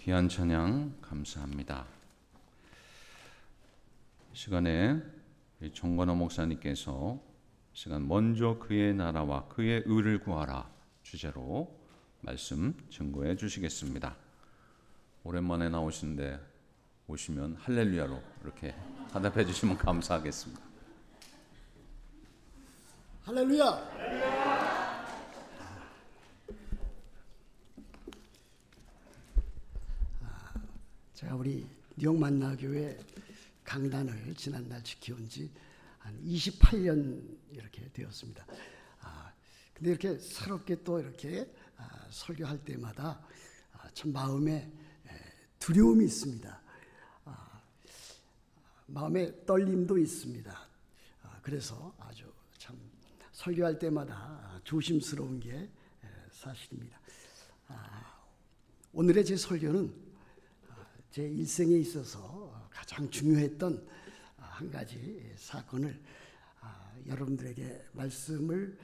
귀한 찬양 감사합니다. 시간에 정건호 목사님께서 시간 먼저 그의 나라와 그의 의를 구하라 주제로 말씀 증거해 주시겠습니다. 오랜만에 나오시는데 오시면 할렐루야로 이렇게 화답해 주시면 감사하겠습니다. 할렐루야! 제가 우리 뉴욕 만나교회 강단을 지난날 지켜온 지 한 28년 이렇게 되었습니다. 근데 이렇게 새롭게 또 이렇게 설교할 때마다 참 마음에 두려움이 있습니다. 마음에 떨림도 있습니다. 그래서 아주 참 설교할 때마다 조심스러운 게 사실입니다. 오늘의 제 설교는 제 일생에 있어서 가장 중요했던 한 가지 사건을 여러분들에게 말씀을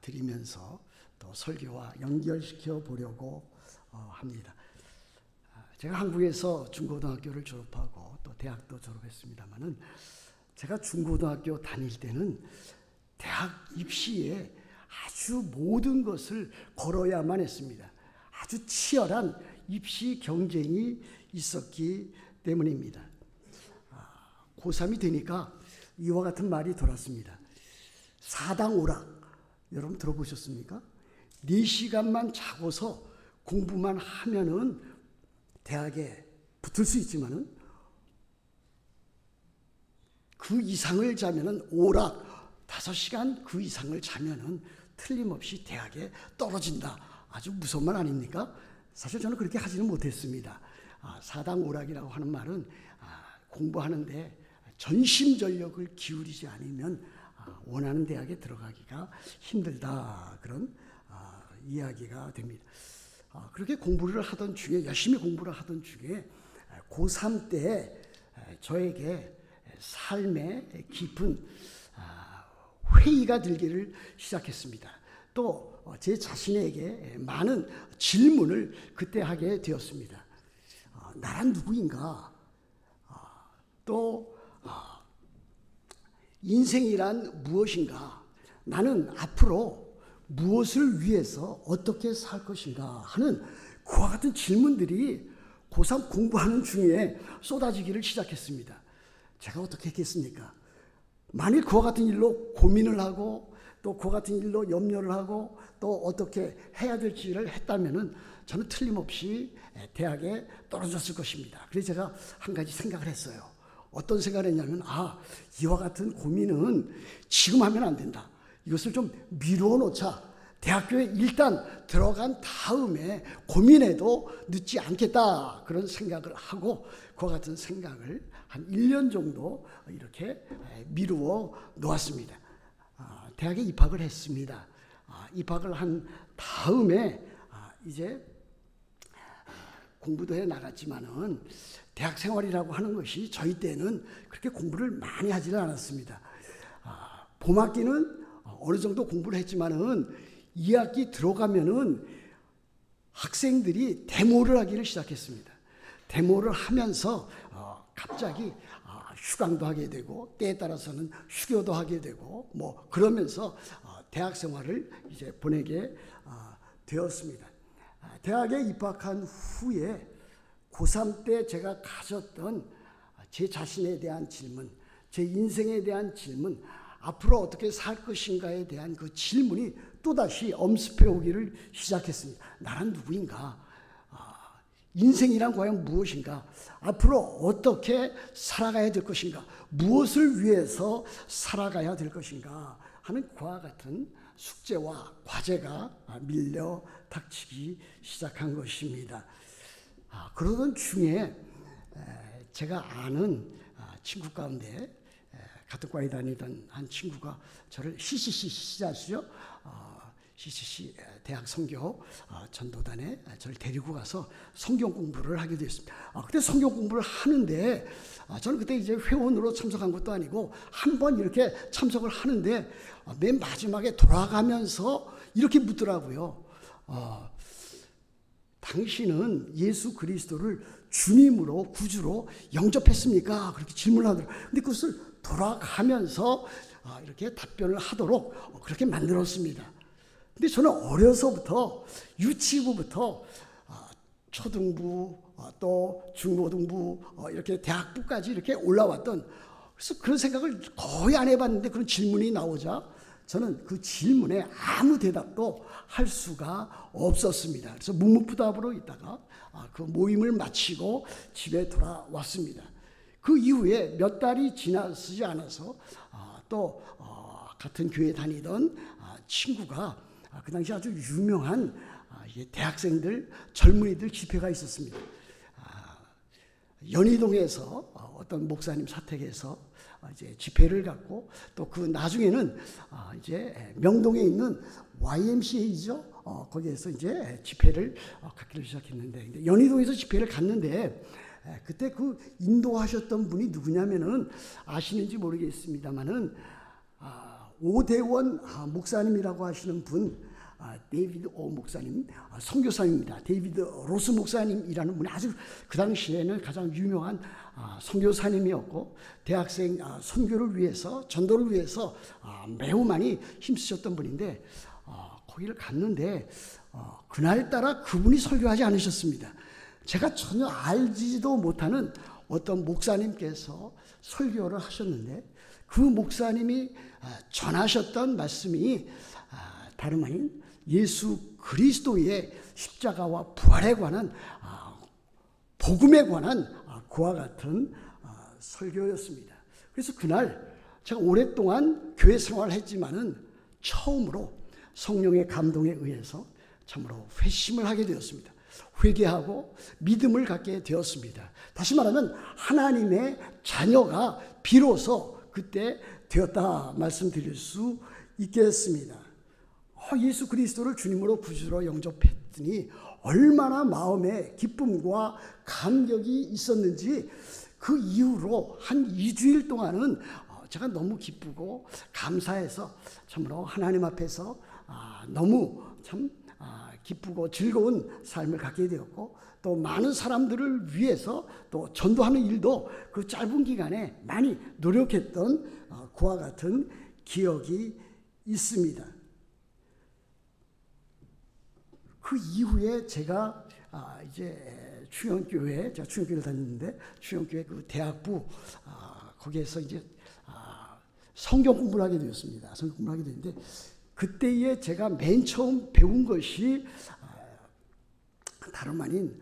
드리면서 또 설교와 연결시켜 보려고 합니다. 제가 한국에서 중고등학교를 졸업하고 또 대학도 졸업했습니다만은 제가 중고등학교 다닐 때는 대학 입시에 아주 모든 것을 걸어야만 했습니다. 아주 치열한 입시 경쟁이 있었기 때문입니다. 고3이 되니까 이와 같은 말이 돌았습니다. 사당오락 여러분 들어보셨습니까? 4시간만 자고서 공부만 하면은 대학에 붙을 수 있지만은 그 이상을 자면은 오락 5시간 그 이상을 자면은 틀림없이 대학에 떨어진다. 아주 무서운 말 아닙니까? 사실 저는 그렇게 하지는 못했습니다. 사당오락이라고 하는 말은 공부하는데 전심전력을 기울이지 않으면 원하는 대학에 들어가기가 힘들다. 그런 이야기가 됩니다. 그렇게 공부를 하던 중에 열심히 공부를 하던 중에 고3 때 저에게 삶의 깊은 회의가 들기를 시작했습니다. 또 제 자신에게 많은 질문을 그때 하게 되었습니다. 나란 누구인가? 또 인생이란 무엇인가? 나는 앞으로 무엇을 위해서 어떻게 살 것인가 하는 그와 같은 질문들이 고3 공부하는 중에 쏟아지기를 시작했습니다. 제가 어떻게 했겠습니까? 만일 그와 같은 일로 고민을 하고 또 그와 같은 일로 염려를 하고 또 어떻게 해야 될지를 했다면은 저는 틀림없이 대학에 떨어졌을 것입니다. 그래서 제가 한 가지 생각을 했어요. 어떤 생각을 했냐면 이와 같은 고민은 지금 하면 안 된다. 이것을 좀 미루어 놓자. 대학교에 일단 들어간 다음에 고민해도 늦지 않겠다. 그런 생각을 하고 그와 같은 생각을 한 1년 정도 이렇게 미루어 놓았습니다. 대학에 입학을 했습니다. 입학을 한 다음에 이제 공부도 해 나갔지만은 대학 생활이라고 하는 것이 저희 때는 그렇게 공부를 많이 하지는 않았습니다. 봄학기는 어느 정도 공부를 했지만은 2학기 들어가면은 학생들이 데모를 하기를 시작했습니다. 데모를 하면서 갑자기 휴강도 하게 되고 때에 따라서는 휴교도 하게 되고 뭐 그러면서 대학 생활을 이제 보내게 되었습니다. 대학에 입학한 후에 고3 때 제가 가졌던 제 자신에 대한 질문, 제 인생에 대한 질문, 앞으로 어떻게 살 것인가에 대한 그 질문이 또다시 엄습해 오기를 시작했습니다. 나란 누구인가? 인생이란 과연 무엇인가? 앞으로 어떻게 살아가야 될 것인가? 무엇을 위해서 살아가야 될 것인가? 하는 그와 같은 숙제와 과제가 밀려 닥치기 시작한 것입니다. 그러던 중에 제가 아는 친구 가운데 같은 과에 다니던 한 친구가 저를 CCC 아시죠? CCC 대학 선교 전도단에 저를 데리고 가서 성경 공부를 하게 됐습니다. 그때 성경 공부를 하는데 저는 그때 이제 회원으로 참석한 것도 아니고 한 번 이렇게 참석을 하는데 맨 마지막에 돌아가면서 이렇게 묻더라고요. 당신은 예수 그리스도를 주님으로 구주로 영접했습니까? 그렇게 질문을 하더라고요. 근데 그것을 돌아가면서 이렇게 답변을 하도록 그렇게 만들었습니다. 근데 저는 어려서부터 유치부부터 초등부 또 중고등부 이렇게 대학부까지 이렇게 올라왔던, 그래서 그런 생각을 거의 안 해봤는데 그런 질문이 나오자 저는 그 질문에 아무 대답도 할 수가 없었습니다. 그래서 묵묵부답으로 있다가 그 모임을 마치고 집에 돌아왔습니다. 그 이후에 몇 달이 지나지 않아서 또 같은 교회 다니던 친구가 그 당시 아주 유명한 대학생들, 젊은이들 집회가 있었습니다. 연희동에서 어떤 목사님 사택에서 이제 집회를 갖고, 또 그 나중에는 이제 명동에 있는 YMCA죠. 거기에서 이제 집회를 갖기로 시작했는데, 연희동에서 집회를 갔는데 그때 그 인도하셨던 분이 누구냐면은 아시는지 모르겠습니다만은 오대원 목사님이라고 하시는 분, 데이비드 오 목사님, 선교사입니다. 데이비드 로스 목사님이라는 분이 아주 그 당시에는 가장 유명한 선교사님이었고, 대학생 선교를 위해서, 전도를 위해서 매우 많이 힘쓰셨던 분인데, 거기를 갔는데 그날따라 그분이 설교하지 않으셨습니다. 제가 전혀 알지도 못하는 어떤 목사님께서 설교를 하셨는데, 그 목사님이 전하셨던 말씀이 다름 아닌 예수 그리스도의 십자가와 부활에 관한, 복음에 관한 그와 같은 설교였습니다. 그래서 그날 제가 오랫동안 교회 생활을 했지만은 처음으로 성령의 감동에 의해서 참으로 회심을 하게 되었습니다. 회개하고 믿음을 갖게 되었습니다. 다시 말하면 하나님의 자녀가 비로소 그때 되었다 말씀드릴 수 있겠습니다. 예수 그리스도를 주님으로 구주로 영접했더니 얼마나 마음에 기쁨과 감격이 있었는지, 그 이후로 한 2주일 동안은 제가 너무 기쁘고 감사해서 참으로 하나님 앞에서 너무 참 기쁘고 즐거운 삶을 갖게 되었고, 또 많은 사람들을 위해서 또 전도하는 일도 그 짧은 기간에 많이 노력했던 그와 같은 기억이 있습니다. 그 이후에 제가 이제 충영교회, 제가 충영교회를 다녔는데 충영교회 그 대학부 거기에서 이제 성경 공부를 하게 되었습니다. 성경 공부를 하게 됐는데, 그때에 제가 맨 처음 배운 것이 다름 아닌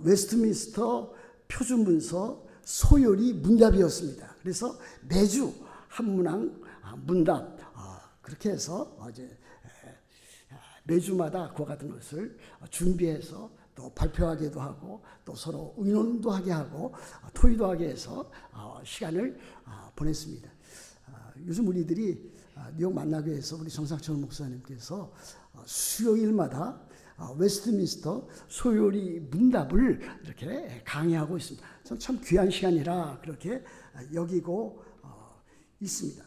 웨스트민스터 표준문서 소요리 문답이었습니다. 그래서 매주 한 문항 문답 그렇게 해서 이제 매주마다 그와 같은 것을 준비해서 또 발표하기도 하고, 또 서로 의논도 하게 하고 토의도 하게 해서 시간을 보냈습니다. 요즘 우리들이 뉴욕 만나교회에서 우리 정상철 목사님께서 수요일마다 웨스트민스터 소요리 문답을 이렇게 강의하고 있습니다. 저는 참 귀한 시간이라 그렇게 여기고 있습니다.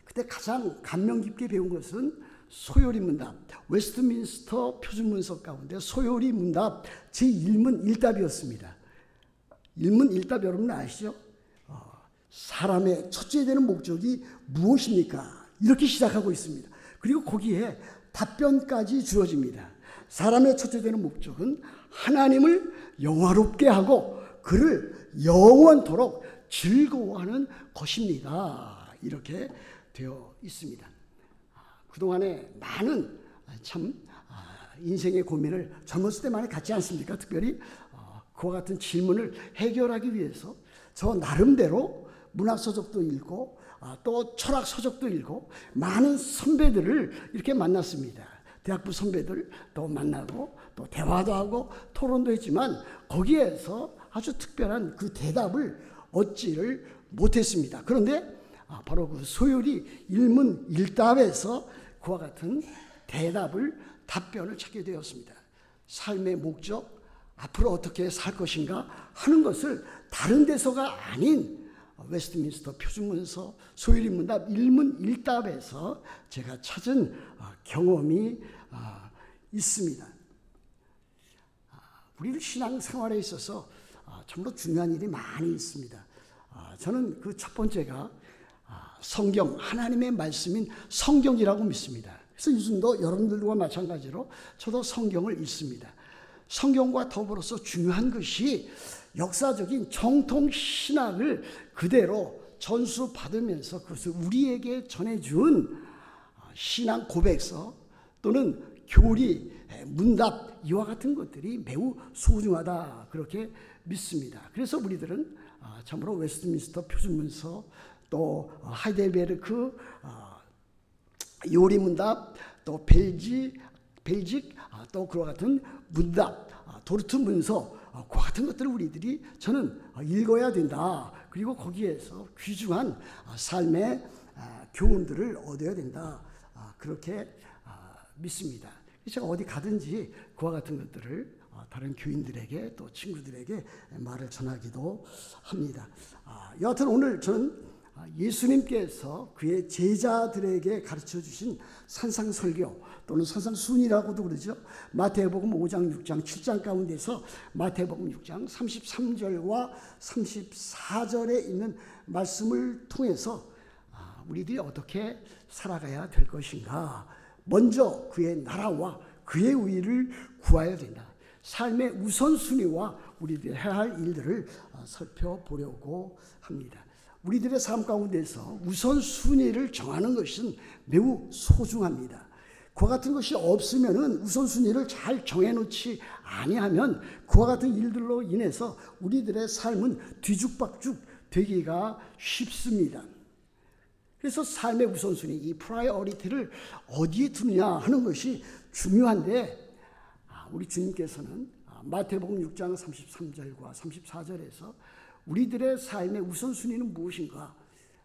그때 가장 감명 깊게 배운 것은 소요리 문답, 웨스트민스터 표준문서 가운데 소요리 문답 제1문 1답이었습니다. 1문 1답 여러분 아시죠? 사람의 첫째 되는 목적이 무엇입니까? 이렇게 시작하고 있습니다. 그리고 거기에 답변까지 주어집니다. 사람의 첫째 되는 목적은 하나님을 영화롭게 하고 그를 영원토록 즐거워하는 것입니다. 이렇게 되어 있습니다. 그동안에 많은 참 인생의 고민을 젊었을 때 많이 갖지 않습니까? 특별히 그와 같은 질문을 해결하기 위해서 저 나름대로 문학 서적도 읽고 또 철학 서적도 읽고 많은 선배들을 이렇게 만났습니다. 대학부 선배들 또 만나고 또 대화도 하고 토론도 했지만 거기에서 아주 특별한 그 대답을 얻지를 못했습니다. 그런데 바로 그 소요리 1문 1답에서 그와 같은 답변을 찾게 되었습니다. 삶의 목적, 앞으로 어떻게 살 것인가 하는 것을 다른 데서가 아닌 웨스트민스터 표준문서 소요리 문답 1문 1답에서 제가 찾은 경험이 있습니다. 우리 신앙생활에 있어서 참으로 중요한 일이 많이 있습니다. 저는 그 첫 번째가 성경, 하나님의 말씀인 성경이라고 믿습니다. 그래서 요즘도 여러분들과 마찬가지로 저도 성경을 읽습니다. 성경과 더불어서 중요한 것이 역사적인 정통 신학을 그대로 전수받으면서 그것을 우리에게 전해준 신앙 고백서 또는 교리, 문답 이와 같은 것들이 매우 소중하다 그렇게 믿습니다. 그래서 우리들은 참으로 웨스트민스터 표준문서 또 하이델베르크 요리문답 또 벨직 또 그와 같은 문답 도르트 문서 그와 같은 것들을 우리들이 저는 읽어야 된다. 그리고 거기에서 귀중한 삶의 교훈들을 얻어야 된다. 그렇게 믿습니다. 제가 어디 가든지 그와 같은 것들을 다른 교인들에게 또 친구들에게 말을 전하기도 합니다. 여하튼 오늘 저는 예수님께서 그의 제자들에게 가르쳐 주신 산상설교 또는 산상순이라고도 그러죠. 마태복음 5장, 6장, 7장 가운데서 마태복음 6장 33절과 34절에 있는 말씀을 통해서 우리들이 어떻게 살아가야 될 것인가. 먼저 그의 나라와 그의 의를 구해야 된다. 삶의 우선순위와 우리들이 해야 할 일들을 살펴보려고 합니다. 우리들의 삶 가운데서 우선순위를 정하는 것은 매우 소중합니다. 그와 같은 것이 없으면 우선순위를 잘 정해놓지 아니하면 그와 같은 일들로 인해서 우리들의 삶은 뒤죽박죽 되기가 쉽습니다. 그래서 삶의 우선순위, 이 프라이어리티를 어디에 두느냐 하는 것이 중요한데 우리 주님께서는 마태복음 6장 33절과 34절에서 우리들의 삶의 우선순위는 무엇인가?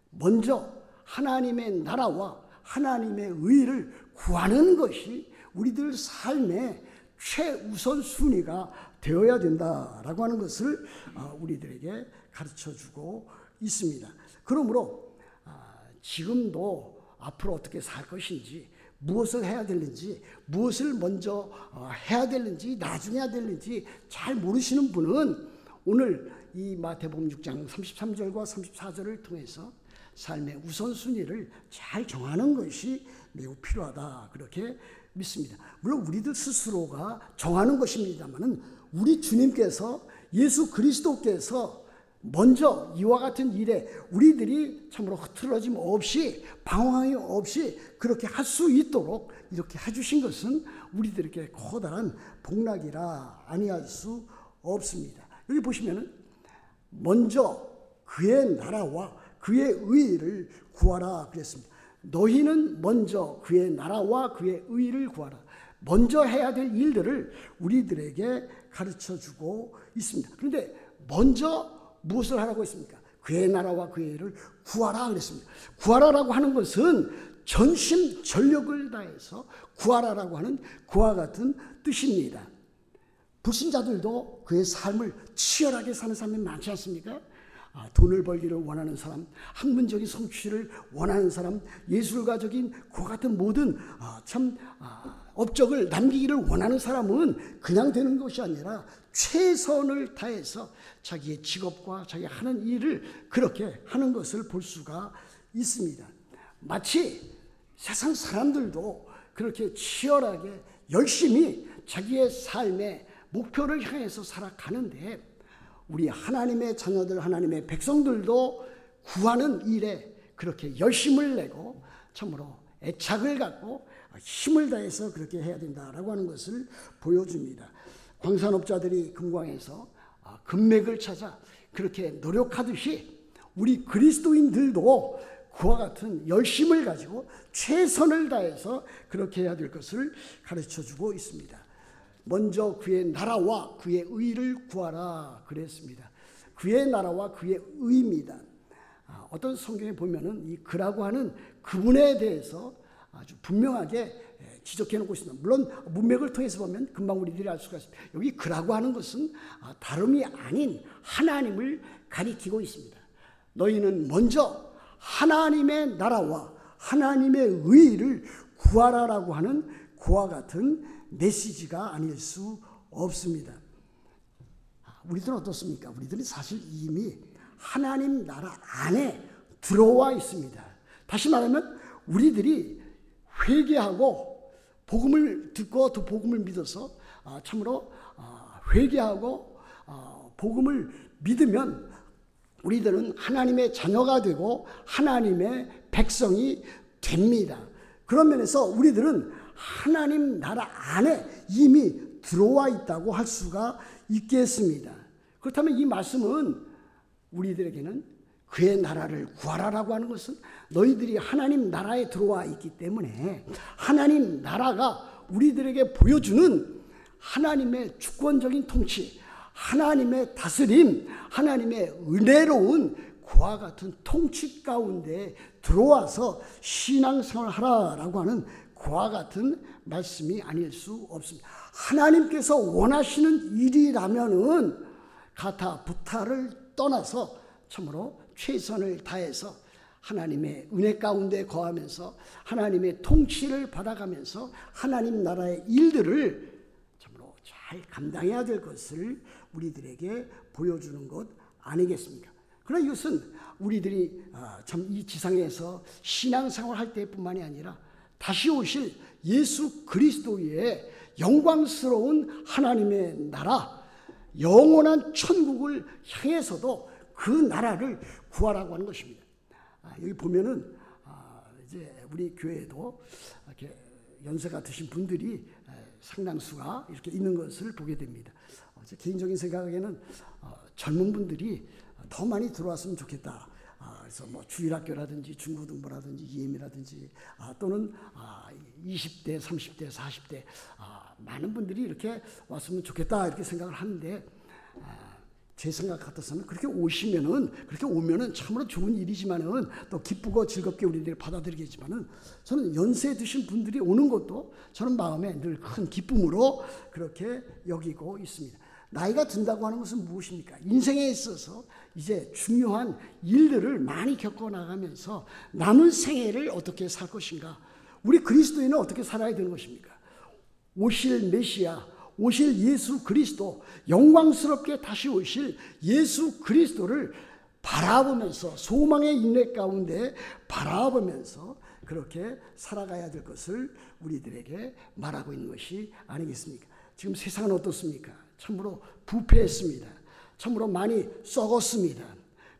먼저 하나님의 나라와 하나님의 의를 구하는 것이 우리들 삶의 최우선순위가 되어야 된다라고 하는 것을 우리들에게 가르쳐주고 있습니다. 그러므로 지금도 앞으로 어떻게 살 것인지, 무엇을 해야 되는지, 무엇을 먼저 해야 되는지, 나중에 해야 되는지 잘 모르시는 분은 오늘 이 마태복음 6장 33절과 34절을 통해서 삶의 우선순위를 잘 정하는 것이 매우 필요하다 그렇게 믿습니다. 물론 우리들 스스로가 정하는 것입니다만 우리 주님께서 예수 그리스도께서 먼저 이와 같은 일에 우리들이 참으로 흐트러짐 없이 방황이 없이 그렇게 할 수 있도록 이렇게 해주신 것은 우리들에게 커다란 복락이라 아니할 수 없습니다. 여기 보시면은 먼저 그의 나라와 그의 의를 구하라 그랬습니다. 너희는 먼저 그의 나라와 그의 의를 구하라. 먼저 해야 될 일들을 우리들에게 가르쳐주고 있습니다. 그런데 먼저 무엇을 하라고 했습니까? 그의 나라와 그의 의를 구하라 그랬습니다. 구하라라고 하는 것은 전심 전력을 다해서 구하라라고 하는 그와 같은 뜻입니다. 불신자들도 그의 삶을 치열하게 사는 사람이 많지 않습니까? 돈을 벌기를 원하는 사람, 학문적인 성취를 원하는 사람, 예술가적인 그와 같은 모든 업적을 남기기를 원하는 사람은 그냥 되는 것이 아니라 최선을 다해서 자기의 직업과 자기 하는 일을 그렇게 하는 것을 볼 수가 있습니다. 마치 세상 사람들도 그렇게 치열하게 열심히 자기의 삶의 목표를 향해서 살아가는데 우리 하나님의 자녀들, 하나님의 백성들도 구하는 일에 그렇게 열심을 내고 참으로 애착을 갖고 힘을 다해서 그렇게 해야 된다라고 하는 것을 보여줍니다. 광산업자들이 금광에서 금맥을 찾아 그렇게 노력하듯이 우리 그리스도인들도 그와 같은 열심을 가지고 최선을 다해서 그렇게 해야 될 것을 가르쳐주고 있습니다. 먼저 그의 나라와 그의 의를 구하라 그랬습니다. 그의 나라와 그의 의입니다. 어떤 성경에 보면은 이 그라고 하는 그분에 대해서 아주 분명하게 지적해 놓고 있습니다. 물론 문맥을 통해서 보면 금방 우리들이 알 수가 있습니다. 여기 그라고 하는 것은 다름이 아닌 하나님을 가리키고 있습니다. 너희는 먼저 하나님의 나라와 하나님의 의를 구하라라고 하는 그와 같은 메시지가 아닐 수 없습니다. 우리들은 어떻습니까? 우리들은 사실 이미 하나님 나라 안에 들어와 있습니다. 다시 말하면 우리들이 회개하고 복음을 듣고 또 복음을 믿어서 참으로 회개하고 복음을 믿으면 우리들은 하나님의 자녀가 되고 하나님의 백성이 됩니다. 그런 면에서 우리들은 하나님 나라 안에 이미 들어와 있다고 할 수가 있겠습니다. 그렇다면 이 말씀은 우리들에게는 그의 나라를 구하라라고 하는 것은 너희들이 하나님 나라에 들어와 있기 때문에 하나님 나라가 우리들에게 보여주는 하나님의 주권적인 통치, 하나님의 다스림, 하나님의 은혜로운 그와 같은 통치 가운데 들어와서 신앙생활을 하라라고 하는 그와 같은 말씀이 아닐 수 없습니다. 하나님께서 원하시는 일이라면은 가타 부타를 떠나서 참으로 최선을 다해서 하나님의 은혜 가운데 거하면서 하나님의 통치를 받아가면서 하나님 나라의 일들을 참으로 잘 감당해야 될 것을 우리들에게 보여주는 것 아니겠습니까? 그러나 이것은 우리들이 참 이 지상에서 신앙생활 할 때뿐만이 아니라 다시 오실 예수 그리스도의 영광스러운 하나님의 나라, 영원한 천국을 향해서도 그 나라를 구하라고 하는 것입니다. 여기 보면은 이제 우리 교회에도 이렇게 연세가 드신 분들이 상당수가 이렇게 있는 것을 보게 됩니다. 제 개인적인 생각에는 젊은 분들이 더 많이 들어왔으면 좋겠다. 그래서 뭐 주일학교라든지 중고등부라든지 EM이라든지 또는 20대, 30대, 40대 많은 분들이 이렇게 왔으면 좋겠다 이렇게 생각을 하는데 제 생각 같아서는 그렇게 오면은 참으로 좋은 일이지만은 또 기쁘고 즐겁게 우리들이 받아들이겠지만은 저는 연세 드신 분들이 오는 것도 저는 마음에 늘 큰 기쁨으로 그렇게 여기고 있습니다. 나이가 든다고 하는 것은 무엇입니까? 인생에 있어서 이제 중요한 일들을 많이 겪어나가면서 남은 생애를 어떻게 살 것인가? 우리 그리스도인은 어떻게 살아야 되는 것입니까? 오실 메시아, 오실 예수 그리스도, 영광스럽게 다시 오실 예수 그리스도를 바라보면서 소망의 인내 가운데 바라보면서 그렇게 살아가야 될 것을 우리들에게 말하고 있는 것이 아니겠습니까? 지금 세상은 어떻습니까? 참으로 부패했습니다. 참으로 많이 썩었습니다.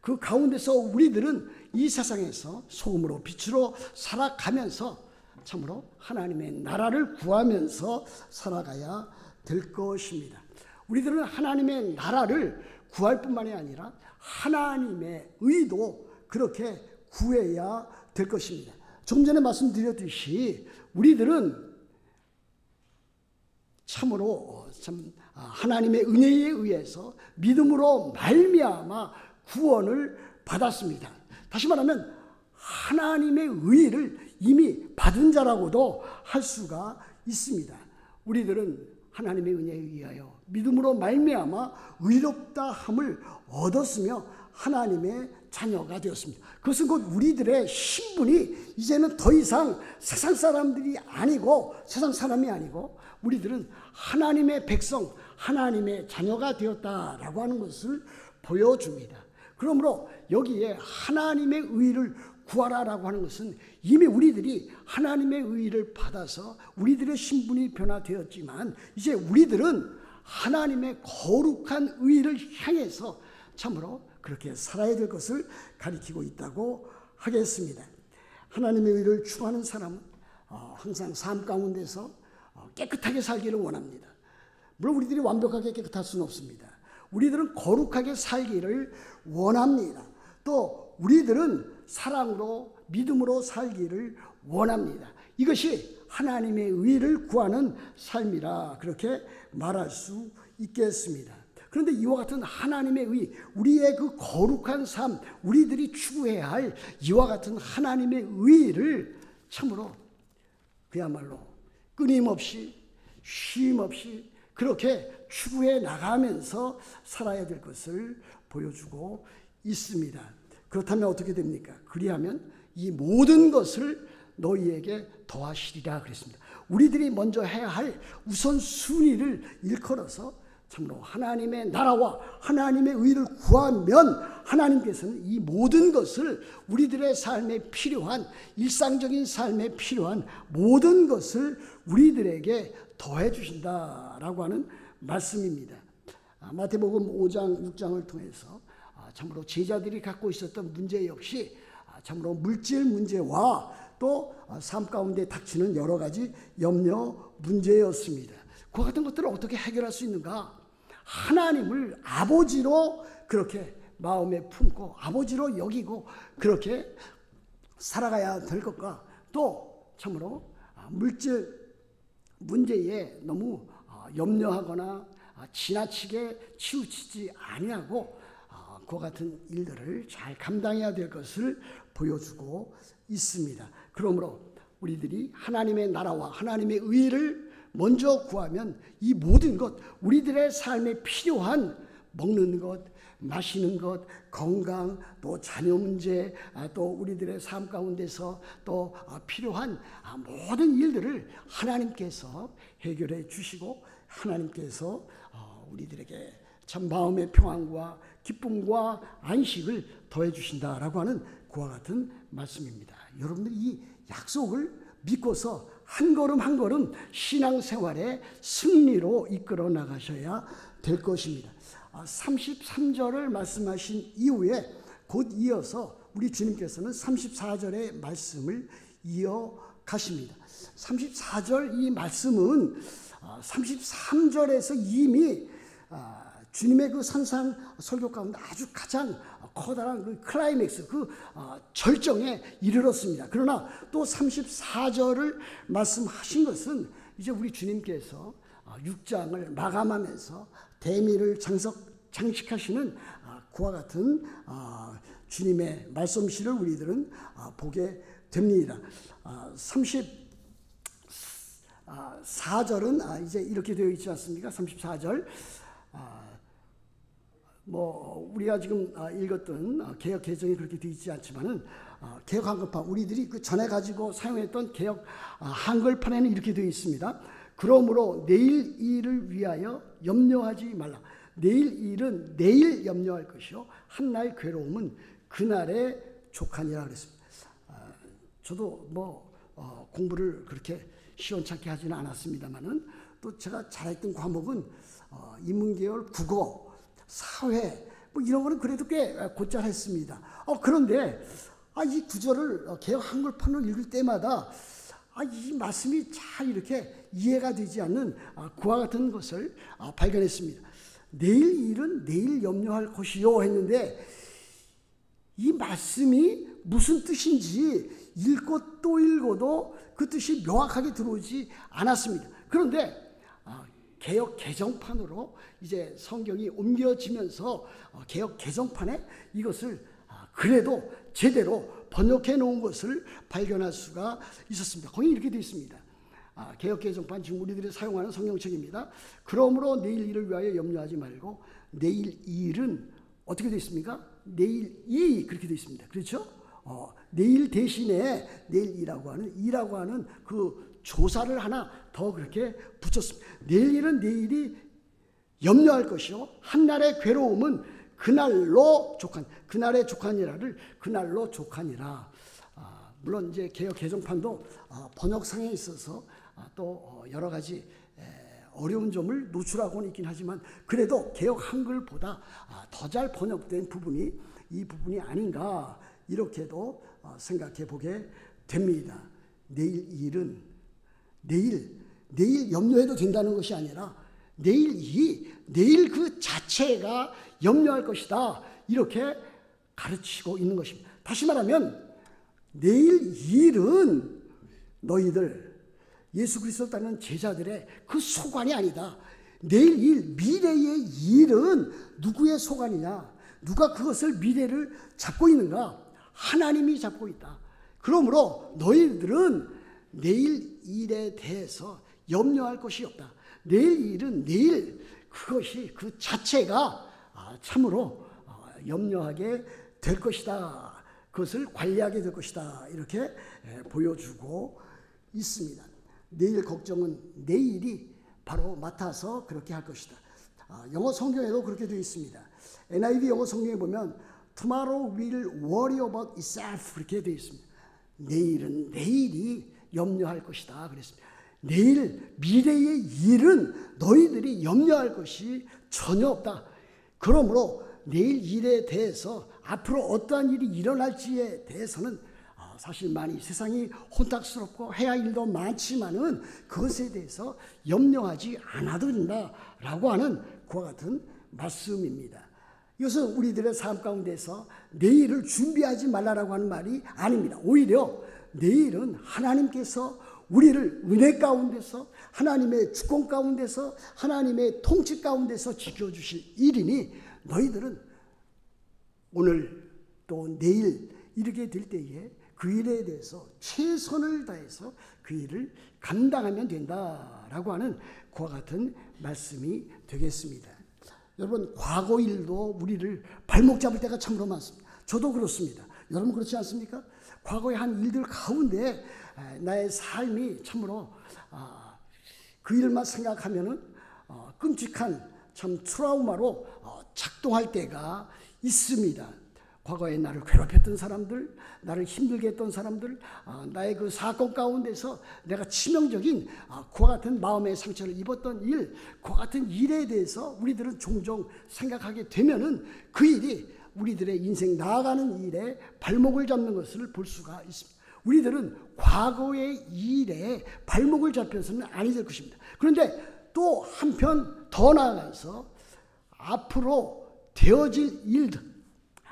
그 가운데서 우리들은 이 세상에서 소금으로 빛으로 살아가면서 참으로 하나님의 나라를 구하면서 살아가야 될 것입니다. 우리들은 하나님의 나라를 구할 뿐만이 아니라 하나님의 의도 그렇게 구해야 될 것입니다. 좀 전에 말씀드렸듯이 우리들은 참으로 하나님의 은혜에 의해서 믿음으로 말미암아 구원을 받았습니다. 다시 말하면 하나님의 의를 이미 받은 자라고도 할 수가 있습니다. 우리들은 하나님의 은혜에 의하여 믿음으로 말미암아 의롭다 함을 얻었으며 하나님의 자녀가 되었습니다. 그것은 곧 우리들의 신분이 이제는 더 이상 세상 사람들이 아니고 세상 사람이 아니고 우리들은 하나님의 백성, 하나님의 자녀가 되었다라고 하는 것을 보여줍니다. 그러므로 여기에 하나님의 의를 구하라라고 하는 것은 이미 우리들이 하나님의 의를 받아서 우리들의 신분이 변화되었지만 이제 우리들은 하나님의 거룩한 의를 향해서 참으로 그렇게 살아야 될 것을 가리키고 있다고 하겠습니다. 하나님의 의를 추구하는 사람은 항상 삶 가운데서 깨끗하게 살기를 원합니다. 물론 우리들이 완벽하게 깨끗할 수는 없습니다. 우리들은 거룩하게 살기를 원합니다. 또 우리들은 사랑으로 믿음으로 살기를 원합니다. 이것이 하나님의 의를 구하는 삶이라 그렇게 말할 수 있겠습니다. 그런데 이와 같은 하나님의 의, 우리의 그 거룩한 삶, 우리들이 추구해야 할 이와 같은 하나님의 의를 참으로 그야말로 끊임없이 쉼없이 그렇게 추구해 나가면서 살아야 될 것을 보여주고 있습니다. 그렇다면 어떻게 됩니까? 그리하면 이 모든 것을 너희에게 더하시리라 그랬습니다. 우리들이 먼저 해야 할 우선순위를 일컬어서 참으로 하나님의 나라와 하나님의 의를 구하면 하나님께서는 이 모든 것을 우리들의 삶에 필요한 일상적인 삶에 필요한 모든 것을 우리들에게 더해 주신다라고 하는 말씀입니다. 마태복음 5장 6장을 통해서 참으로 제자들이 갖고 있었던 문제 역시 참으로 물질 문제와 또 삶 가운데 닥치는 여러 가지 염려 문제였습니다. 그와 같은 것들을 어떻게 해결할 수 있는가? 하나님을 아버지로 그렇게 마음에 품고 아버지로 여기고 그렇게 살아가야 될 것과 또 참으로 물질 문제에 너무 염려하거나 지나치게 치우치지 아니하고 그와 같은 일들을 잘 감당해야 될 것을 보여주고 있습니다. 그러므로 우리들이 하나님의 나라와 하나님의 의를 먼저 구하면 이 모든 것, 우리들의 삶에 필요한 먹는 것, 마시는 것, 건강, 또 자녀 문제, 또 우리들의 삶 가운데서 또 필요한 모든 일들을 하나님께서 해결해 주시고 하나님께서 우리들에게 참 마음의 평안과 기쁨과 안식을 더해 주신다라고 하는 그와 같은 말씀입니다. 여러분들 이 약속을 믿고서 한 걸음 한 걸음 신앙생활의 승리로 이끌어 나가셔야 될 것입니다. 33절을 말씀하신 이후에 곧 이어서 우리 주님께서는 34절의 말씀을 이어가십니다. 34절 이 말씀은 33절에서 이미 주님의 그 산상 설교 가운데 아주 가장 커다란 그 클라이맥스, 그 절정에 이르렀습니다. 그러나 또 34절을 말씀하신 것은 이제 우리 주님께서 6장을 마감하면서 대미를 장식하시는 그와 같은 주님의 말씀실을 우리들은 보게 됩니다. 34절은 이제 이렇게 되어 있지 않습니까? 34절 우리가 지금 읽었던 개역 개정이 그렇게 되어 있지 않지만은 개역 한글판 우리들이 그 전에 가지고 사용했던 개역 한글판에는 이렇게 되어 있습니다. 그러므로 내일 일을 위하여 염려하지 말라. 내일 일은 내일 염려할 것이요 한날 괴로움은 그날의 족하니라 그랬습니다. 저도 공부를 그렇게 시원찮게 하지는 않았습니다만은 또 제가 잘했던 과목은 인문계열, 국어, 사회 이런 거는 그래도 꽤 곧잘 했습니다. 그런데 이 구절을 개역 한글판으로 읽을 때마다 이 말씀이 잘 이렇게 이해가 되지 않는 그와 같은 것을 발견했습니다. 내일 일은 내일 염려할 것이요 했는데 이 말씀이 무슨 뜻인지 읽고 또 읽어도 그 뜻이 명확하게 들어오지 않았습니다. 그런데 개역 개정판으로 이제 성경이 옮겨지면서 개역 개정판에 이것을 그래도 제대로 번역해 놓은 것을 발견할 수가 있었습니다. 거기 이렇게 되어 있습니다. 개역 개정판 지금 우리들이 사용하는 성경책입니다. 그러므로 내일 일을 위하여 염려하지 말고 내일 일은 어떻게 되어 있습니까? 내일이 그렇게 되어 있습니다. 그렇죠? 내일 대신에 내일이라고 하는 그 조사를 하나 더 그렇게 붙였습니다. 내일 일은 내일이 염려할 것이요 한날의 괴로움은 그날로 그날의 족하니라를 그날로 족하니라. 물론 이제 개역 개정판도 번역상에 있어서 또 여러 가지 어려운 점을 노출하고는 있긴 하지만 그래도 개역 한글보다 더 잘 번역된 부분이 이 부분이 아닌가 이렇게도 생각해 보게 됩니다. 내일 일은 내일 염려해도 된다는 것이 아니라 내일 그 자체가 염려할 것이다 이렇게 가르치고 있는 것입니다. 다시 말하면 내일 일은 너희들 예수 그리스도 따르는 제자들의 그 소관이 아니다. 내일 일, 미래의 일은 누구의 소관이냐? 누가 그것을 미래를 잡고 있는가? 하나님이 잡고 있다. 그러므로 너희들은 내일 일에 대해서 염려할 것이 없다. 내일 일은 내일 그것이 그 자체가 참으로 염려하게 될 것이다. 그것을 관리하게 될 것이다. 이렇게 보여주고 있습니다. 내일 걱정은 내일이 바로 맡아서 그렇게 할 것이다. 영어 성경에도 그렇게 되어 있습니다. NIV 영어 성경에 보면 Tomorrow will worry about itself 그렇게 되어 있습니다. 내일은 내일이 염려할 것이다 그랬습니다. 내일 미래의 일은 너희들이 염려할 것이 전혀 없다. 그러므로 내일 일에 대해서 앞으로 어떠한 일이 일어날지에 대해서는 사실 많이 세상이 혼탁스럽고 해야 할 일도 많지만은 그것에 대해서 염려하지 않아도 된다라고 하는 그와 같은 말씀입니다. 이것은 우리들의 삶 가운데서 내일을 준비하지 말라라고 하는 말이 아닙니다. 오히려 내일은 하나님께서 우리를 은혜 가운데서 하나님의 주권 가운데서 하나님의 통치 가운데서 지켜주실 일이니 너희들은 오늘 또 내일 이르게 될 때에 그 일에 대해서 최선을 다해서 그 일을 감당하면 된다라고 하는 그와 같은 말씀이 되겠습니다. 여러분 과거 일도 우리를 발목 잡을 때가 참으로 많습니다. 저도 그렇습니다. 여러분 그렇지 않습니까? 과거의 한 일들 가운데 나의 삶이 참으로 그 일만 생각하면은 끔찍한 참 트라우마로 작동할 때가 있습니다. 과거에 나를 괴롭혔던 사람들, 나를 힘들게 했던 사람들, 나의 그 사건 가운데서 내가 치명적인 그와 같은 마음의 상처를 입었던 일, 그와 같은 일에 대해서 우리들은 종종 생각하게 되면은 그 일이 우리들의 인생 나아가는 일에 발목을 잡는 것을 볼 수가 있습니다. 우리들은 과거의 일에 발목을 잡혀서는 아니 될 것입니다. 그런데 또 한편 더 나아가서 앞으로 되어질 일들,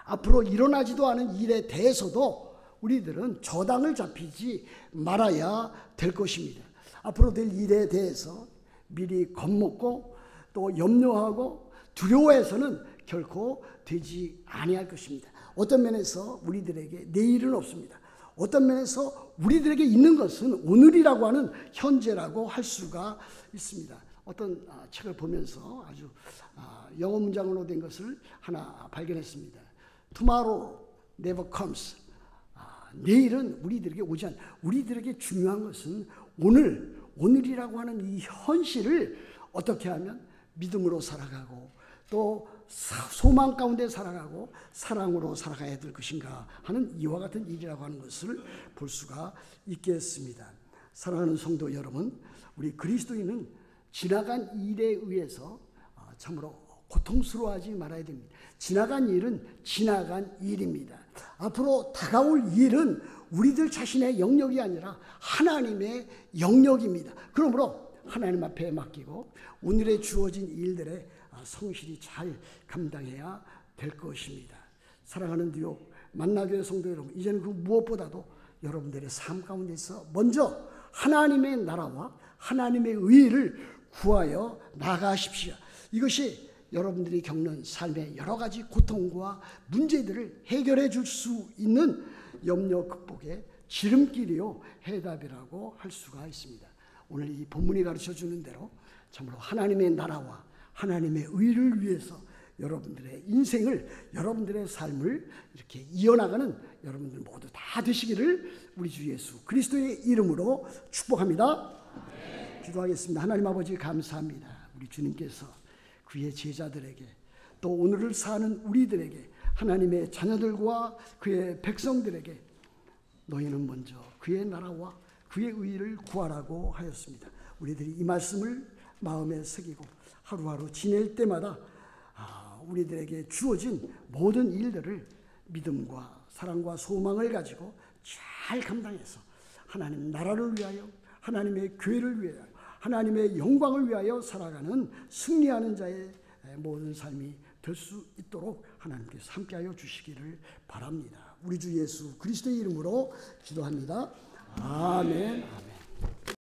앞으로 일어나지도 않은 일에 대해서도 우리들은 저당을 잡히지 말아야 될 것입니다. 앞으로 될 일에 대해서 미리 겁먹고 또 염려하고 두려워해서는 결코 되지 아니할 것입니다. 어떤 면에서 우리들에게 내일은 없습니다. 어떤 면에서 우리들에게 있는 것은 오늘이라고 하는 현재라고 할 수가 있습니다. 어떤 책을 보면서 아주 영어 문장으로 된 것을 하나 발견했습니다. Tomorrow never comes. 내일은 우리들에게 오지 않아. 우리들에게 중요한 것은 오늘이라고 하는 이 현실을 어떻게 하면 믿음으로 살아가고 또 소망 가운데 살아가고 사랑으로 살아가야 될 것인가 하는 이와 같은 일이라고 하는 것을 볼 수가 있겠습니다. 사랑하는 성도 여러분, 우리 그리스도인은 지나간 일에 의해서 참으로 고통스러워하지 말아야 됩니다. 지나간 일은 지나간 일입니다. 앞으로 다가올 일은 우리들 자신의 영역이 아니라 하나님의 영역입니다. 그러므로 하나님 앞에 맡기고 오늘에 주어진 일들에 성실히 잘 감당해야 될 것입니다. 사랑하는 뉴욕 만나교회 성도 여러분, 이제는 그 무엇보다도 여러분들의 삶 가운데서 먼저 하나님의 나라와 하나님의 의를 구하여 나가십시오. 이것이 여러분들이 겪는 삶의 여러 가지 고통과 문제들을 해결해 줄 수 있는 염려 극복의 지름길이요 해답이라고 할 수가 있습니다. 오늘 이 본문이 가르쳐 주는 대로 참으로 하나님의 나라와 하나님의 의를 위해서 여러분들의 인생을, 여러분들의 삶을 이렇게 이어나가는 여러분들 모두 다 되시기를 우리 주 예수 그리스도의 이름으로 축복합니다. 기도하겠습니다. 하나님 아버지 감사합니다. 우리 주님께서 그의 제자들에게 또 오늘을 사는 우리들에게 하나님의 자녀들과 그의 백성들에게 너희는 먼저 그의 나라와 그의 의를 구하라고 하였습니다. 우리들이 이 말씀을 마음에 새기고 하루하루 지낼 때마다 우리들에게 주어진 모든 일들을 믿음과 사랑과 소망을 가지고 잘 감당해서 하나님 나라를 위하여 하나님의 교회를 위하여 하나님의 영광을 위하여 살아가는 승리하는 자의 모든 삶이 될 수 있도록 하나님께서 함께하여 주시기를 바랍니다. 우리 주 예수 그리스도의 이름으로 기도합니다. 아멘. 아멘.